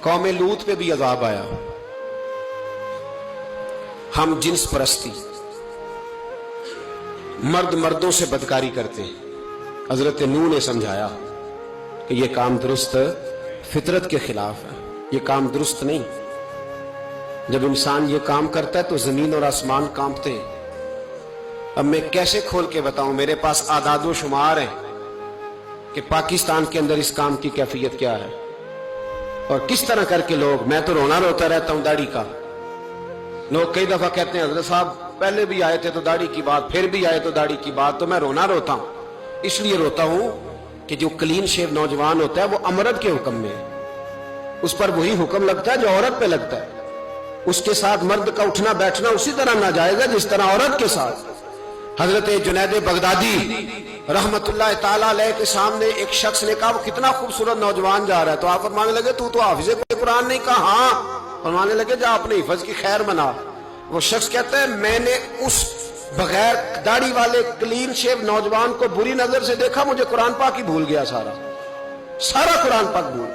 कौम लूत पे भी अजाब आया। हम जिन्स परस्ती, मर्द मर्दों से बदकारी करते हैं। हजरत नूह ने समझाया कि यह काम दुरुस्त फितरत के खिलाफ है, यह काम दुरुस्त नहीं। जब इंसान ये काम करता है तो जमीन और आसमान कांपते हैं। अब मैं कैसे खोल के बताऊं, मेरे पास आदादो शुमार है कि पाकिस्तान के अंदर इस काम की कैफियत क्या है और किस तरह करके लोग, मैं तो रोना रोता रहता हूं दाढ़ी का। लोग कई दफा कहते हैं हजरत साहब पहले भी आए थे तो दाढ़ी की बात, फिर भी आए तो दाढ़ी की बात। तो मैं रोना रोता हूं, इसलिए रोता हूं कि जो क्लीन शेव नौजवान होता है वो अमरद के हुक्म में है, उस पर वही हुक्म लगता है जो औरत पे लगता है। उसके साथ मर्द का उठना बैठना उसी तरह ना जाएगा जिस तरह औरत के साथ। हजरत जुनैद बगदादी रहमतुल्लाह ताला अलैह के सामने एक शख्स ने कहा वो कितना खूबसूरत नौजवान जा रहा है, तो आप फरमाने लगे तू तो हाफिज़ कुरान नहीं। कहा हाँ। फरमाने लगे जा अपने हिफज की खैर मना। वो शख्स कहता है मैंने उस बगैर दाढ़ी वाले क्लीन शेव नौजवान को बुरी नजर से देखा, मुझे कुरान पाक ही भूल गया, सारा कुरान पाक भूल।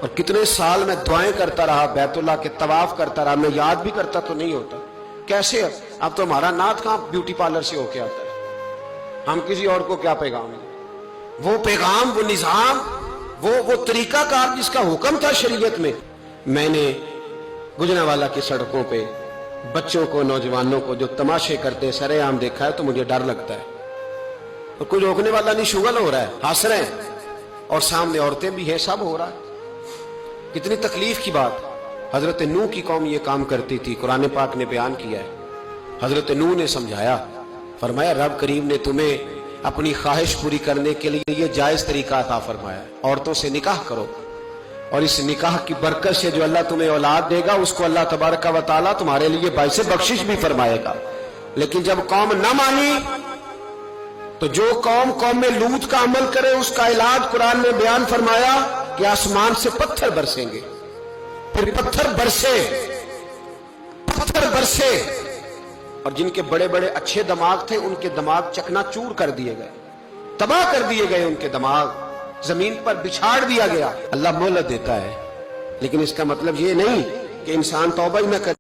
और कितने साल मैं दुआएं करता रहा, बैतुल्लाह के तवाफ करता रहा, मैं याद भी करता तो नहीं होता। कैसे अब तो हमारा नात कहां ब्यूटी पार्लर से होके आता है, हम किसी और को क्या पैगाम दें। वो पैगाम, वो निजाम, वो तरीकाकार जिसका हुक्म था शरीयत में। मैंने गुजरांवाला की सड़कों पे बच्चों को, नौजवानों को जो तमाशे करते सरेआम देखा है तो मुझे डर लगता है। और कोई रोकने वाला नहीं, शुगल हो रहा है, हंस रहे हैं और सामने औरतें भी हैं, सब हो रहा है। कितनी तकलीफ की बात। हजरत नूह की कौम ये काम करती थी, कुरान पाक ने बयान किया है। हजरत नूह ने समझाया, फरमाया रब करीम ने तुम्हें अपनी ख्वाहिश पूरी करने के लिए ये जायज तरीका अता फरमाया, औरतों से निकाह करो और इस निकाह की बरकत से जो अल्लाह तुम्हें औलाद देगा उसको अल्लाह तबारक व तआला तुम्हारे लिए बाइसे बख्शिश भी फरमाएगा। लेकिन जब कौम न मानी तो जो कौम में लूत का अमल करे उसका इलाज कुरान में बयान फरमाया कि आसमान से पत्थर बरसेंगे। फिर पत्थर बरसे और जिनके बड़े बड़े अच्छे दिमाग थे उनके दिमाग चकनाचूर कर दिए गए, तबाह कर दिए गए, उनके दिमाग जमीन पर बिछाड़ दिया गया। अल्लाह मोहलत देता है, लेकिन इसका मतलब ये नहीं कि इंसान तौबा ही न करे।